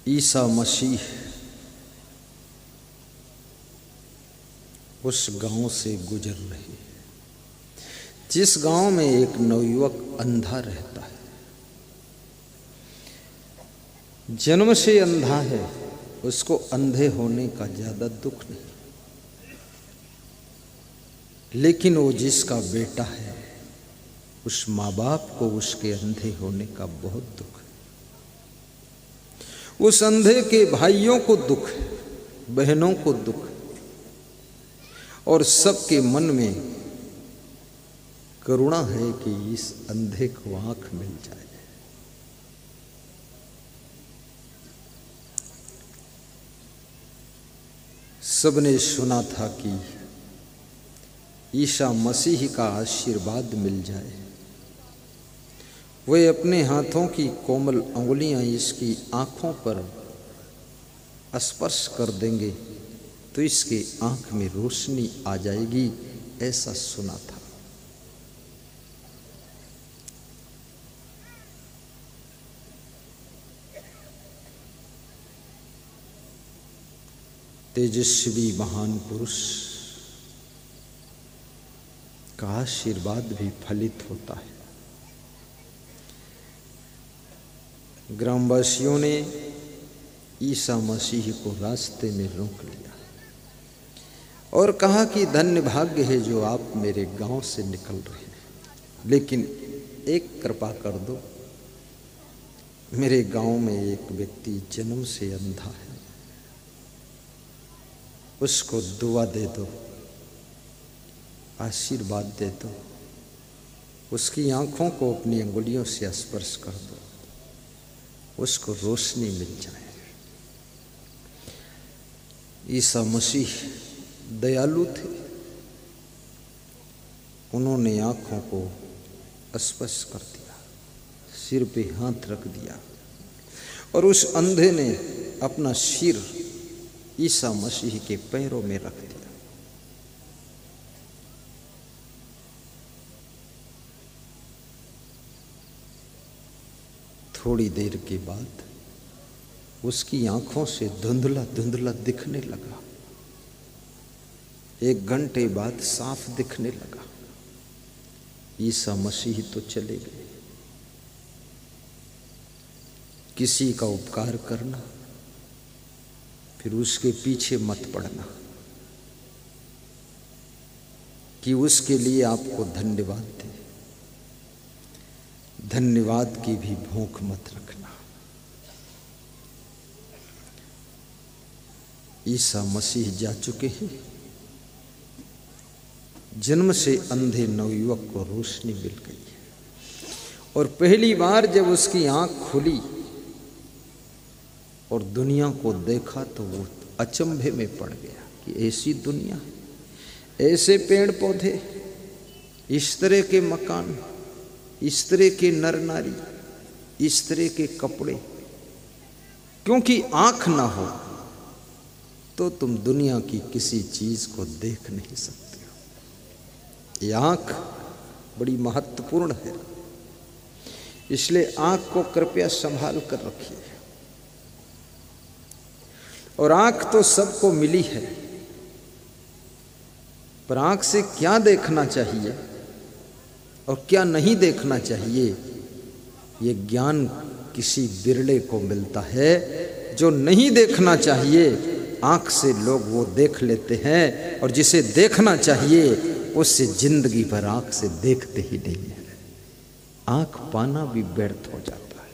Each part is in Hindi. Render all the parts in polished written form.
ईसा मसीह उस गांव से गुजर रहे, जिस गांव में एक नवयुवक अंधा रहता है। जन्म से अंधा है, उसको अंधे होने का ज्यादा दुख नहीं, लेकिन वो जिसका बेटा है उस माँ बाप को उसके अंधे होने का बहुत दुख है। उस अंधे के भाइयों को दुख है, बहनों को दुख है, और सबके मन में करुणा है कि इस अंधे को आंख मिल जाए। सबने सुना था कि ईसा मसीह का आशीर्वाद मिल जाए, वे अपने हाथों की कोमल अंगुलियां इसकी आंखों पर स्पर्श कर देंगे तो इसके आंख में रोशनी आ जाएगी, ऐसा सुना था। तेजस्वी महान पुरुष का आशीर्वाद भी फलित होता है। ग्रामवासियों ने ईसा मसीह को रास्ते में रोक लिया और कहा कि धन्य भाग्य है जो आप मेरे गांव से निकल रहे हैं, लेकिन एक कृपा कर दो, मेरे गांव में एक व्यक्ति जन्म से अंधा है, उसको दुआ दे दो, आशीर्वाद दे दो, उसकी आंखों को अपनी अंगुलियों से स्पर्श कर दो, उसको रोशनी मिल जाए। ईसा मसीह दयालु थे, उन्होंने आंखों को स्पर्श कर दिया, सिर पे हाथ रख दिया और उस अंधे ने अपना सिर ईसा मसीह के पैरों में रख दिया। थोड़ी देर के बाद उसकी आंखों से धुंधला धुंधला दिखने लगा, 1 घंटे बाद साफ दिखने लगा। ईसा मसीह तो चले गए। किसी का उपकार करना, फिर उसके पीछे मत पड़ना कि उसके लिए आपको धन्यवाद दे, धन्यवाद की भी भूख मत रखना। ईसा मसीह जा चुके हैं। जन्म से अंधे नवयुवक को रोशनी मिल गई है, और पहली बार जब उसकी आंख खुली और दुनिया को देखा तो वो अचंभे में पड़ गया कि ऐसी दुनिया है, ऐसे पेड़ पौधे, इस तरह के मकान, इस तरह के नर नारी, इस तरह के कपड़े। क्योंकि आंख ना हो तो तुम दुनिया की किसी चीज को देख नहीं सकते हो। ये आंख बड़ी महत्वपूर्ण है, इसलिए आंख को कृपया संभाल कर रखिए। और आंख तो सबको मिली है, पर आंख से क्या देखना चाहिए और क्या नहीं देखना चाहिए, ये ज्ञान किसी बिरले को मिलता है। जो नहीं देखना चाहिए आंख से लोग वो देख लेते हैं, और जिसे देखना चाहिए उससे जिंदगी भर आंख से देखते ही नहीं है। आंख पाना भी व्यर्थ हो जाता है।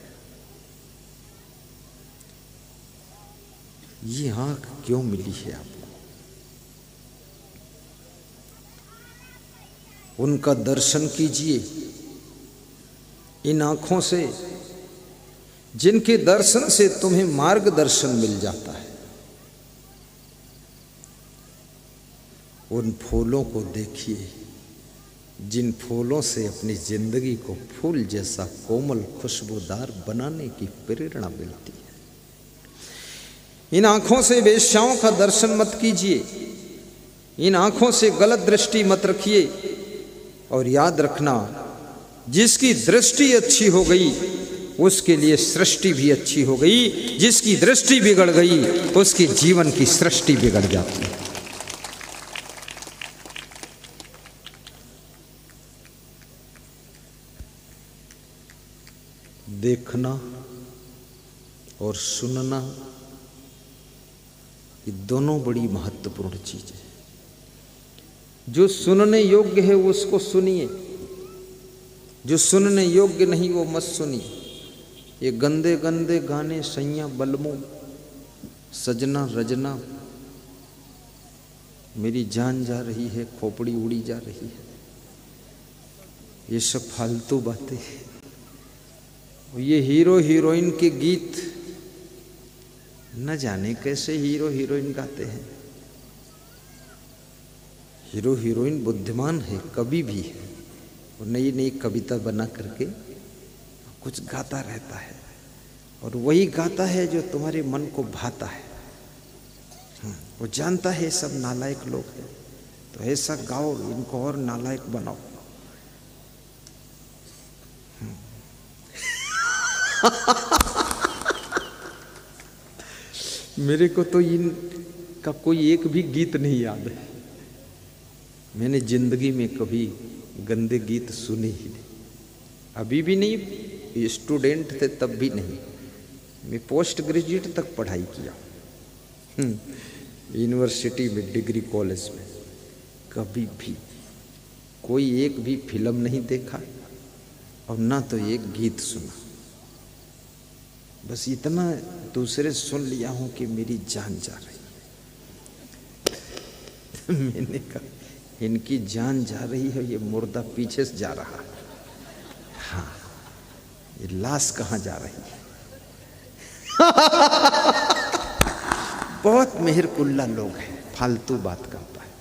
ये आंख क्यों मिली है आपको? उनका दर्शन कीजिए इन आंखों से, जिनके दर्शन से तुम्हें मार्गदर्शन मिल जाता है। उन फूलों को देखिए जिन फूलों से अपनी जिंदगी को फूल जैसा कोमल खुशबूदार बनाने की प्रेरणा मिलती है। इन आंखों से वेश्याओं का दर्शन मत कीजिए, इन आंखों से गलत दृष्टि मत रखिए, और याद रखना जिसकी दृष्टि अच्छी हो गई उसके लिए सृष्टि भी अच्छी हो गई, जिसकी दृष्टि बिगड़ गई उसके जीवन की सृष्टि बिगड़ जाती है। देखना और सुनना ये दोनों बड़ी महत्वपूर्ण चीज है। जो सुनने योग्य है उसको सुनिए, जो सुनने योग्य नहीं वो मत सुनिए। ये गंदे गंदे गाने सैया बलमो सजना रजना, मेरी जान जा रही है, खोपड़ी उड़ी जा रही है, ये सब फालतू बातें। ये हीरो हीरोइन के गीत न जाने कैसे हीरो हीरोइन गाते हैं। हीरो हीरोइन बुद्धिमान है, कवि भी है, और नई नई कविता बना करके कुछ गाता रहता है, और वही गाता है जो तुम्हारे मन को भाता है। वो जानता है सब नालायक लोग हैं, तो ऐसा गाओ, इनको और नालायक बनाओ। मेरे को तो इनका कोई एक भी गीत नहीं याद है। मैंने जिंदगी में कभी गंदे गीत सुने ही नहीं, अभी भी नहीं, स्टूडेंट थे तब भी नहीं। मैं पोस्ट ग्रेजुएट तक पढ़ाई किया यूनिवर्सिटी में, डिग्री कॉलेज में, कभी भी कोई एक भी फिल्म नहीं देखा और ना तो एक गीत सुना। बस इतना दूसरे सुन लिया हूं कि मेरी जान जा रही है। मैंने कहा इनकी जान जा रही है, ये मुर्दा पीछे से जा रहा है। हाँ, ये लाश कहाँ जा रही है। बहुत मेहरकुल्ला लोग हैं, फालतू बात करता है।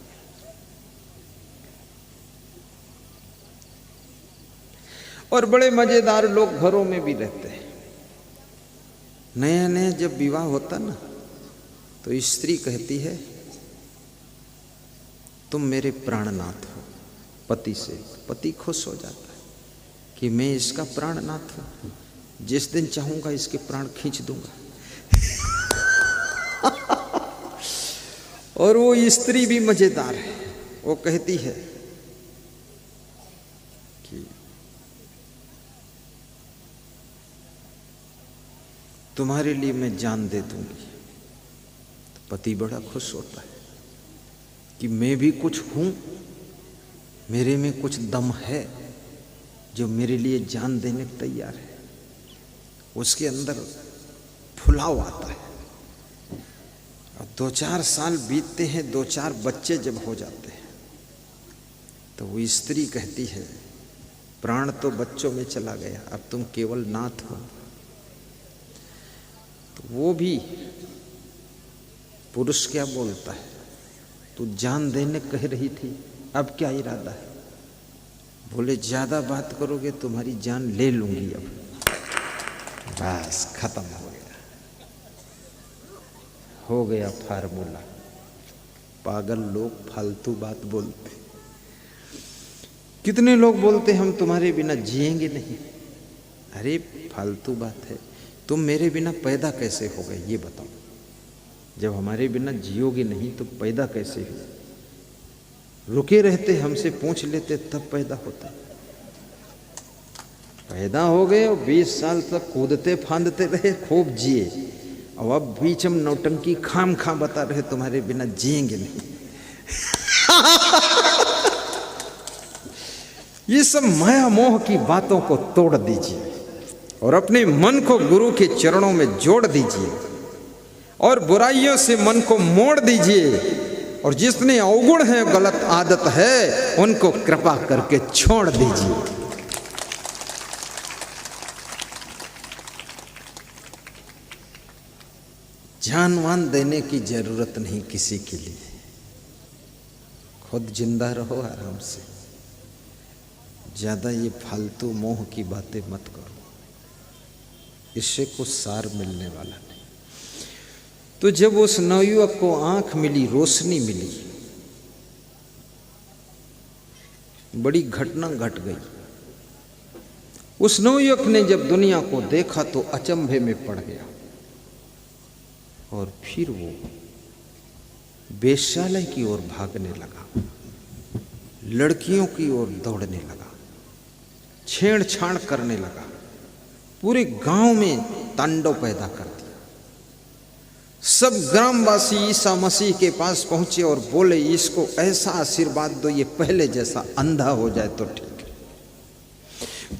और बड़े मजेदार लोग घरों में भी रहते हैं। नया नया जब विवाह होता ना तो स्त्री कहती है तुम मेरे प्राणनाथ हो पति से। पति खुश हो जाता है कि मैं इसका प्राणनाथ हूं, जिस दिन चाहूंगा इसके प्राण खींच दूंगा। और वो स्त्री भी मजेदार है, वो कहती है कि तुम्हारे लिए मैं जान दे दूंगी। तो पति बड़ा खुश होता है कि मैं भी कुछ हूं, मेरे में कुछ दम है जो मेरे लिए जान देने को तैयार है। उसके अंदर फुलाव आता है। और 2-4 साल बीतते हैं, 2-4 बच्चे जब हो जाते हैं तो वो स्त्री कहती है प्राण तो बच्चों में चला गया, अब तुम केवल नाथ हो। तो वो भी पुरुष क्या बोलता है, तू जान देने कह रही थी, अब क्या इरादा है। बोले ज्यादा बात करोगे तुम्हारी जान ले लूंगी अब। बस खत्म हो गया फार्मूला। पागल लोग फालतू बात बोलते। कितने लोग बोलते हम तुम्हारे बिना जिएंगे नहीं। अरे फालतू बात है, तुम मेरे बिना पैदा कैसे हो गए ये बताओ। जब हमारे बिना जियोगे नहीं तो पैदा कैसे हो। रुके रहते हमसे पूछ लेते तब पैदा होता। पैदा हो गए और 20 साल तक कूदते फांदते रहे, खूब जिए, और अब बीच में नौटंकी खाम खाम बता रहे तुम्हारे बिना जिएंगे नहीं। ये सब माया मोह की बातों को तोड़ दीजिए और अपने मन को गुरु के चरणों में जोड़ दीजिए और बुराइयों से मन को मोड़ दीजिए। और जिसने अवगुण है, गलत आदत है, उनको कृपा करके छोड़ दीजिए। जान वान देने की जरूरत नहीं किसी के लिए। खुद जिंदा रहो आराम से। ज्यादा ये फालतू मोह की बातें मत करो, इससे कुछ सार मिलने वाला नहीं। तो जब उस नवयुवक को आंख मिली, रोशनी मिली, बड़ी घटना घट गई। उस नवयुवक ने जब दुनिया को देखा तो अचंभे में पड़ गया और फिर वो वेश्यालय की ओर भागने लगा, लड़कियों की ओर दौड़ने लगा, छेड़छाड़ करने लगा, पूरे गांव में तांडव पैदा कर दिया। सब ग्रामवासी ईसा मसीह के पास पहुंचे और बोले, इसको ऐसा आशीर्वाद दो ये पहले जैसा अंधा हो जाए तो ठीक है,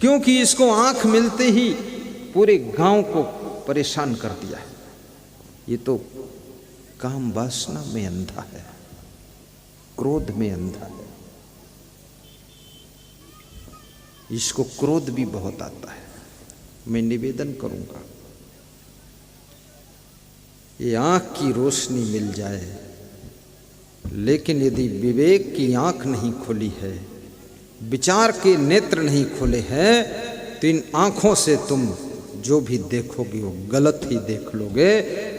क्योंकि इसको आंख मिलते ही पूरे गांव को परेशान कर दिया है। ये तो काम वासना में अंधा है, क्रोध में अंधा है, इसको क्रोध भी बहुत आता है। मैं निवेदन करूंगा, ये आंख की रोशनी मिल जाए, लेकिन यदि विवेक की आंख नहीं खुली है, विचार के नेत्र नहीं खुले हैं, तो इन आंखों से तुम जो भी देखोगे वो गलत ही देख लोगे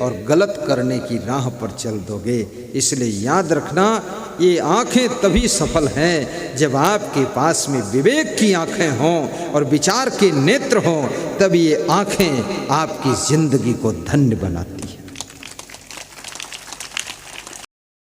और गलत करने की राह पर चल दोगे। इसलिए याद रखना, ये आंखें तभी सफल हैं जब आपके पास में विवेक की आंखें हों और विचार के नेत्र हों, तब ये आंखें आपकी जिंदगी को धन्य बनाती हैं।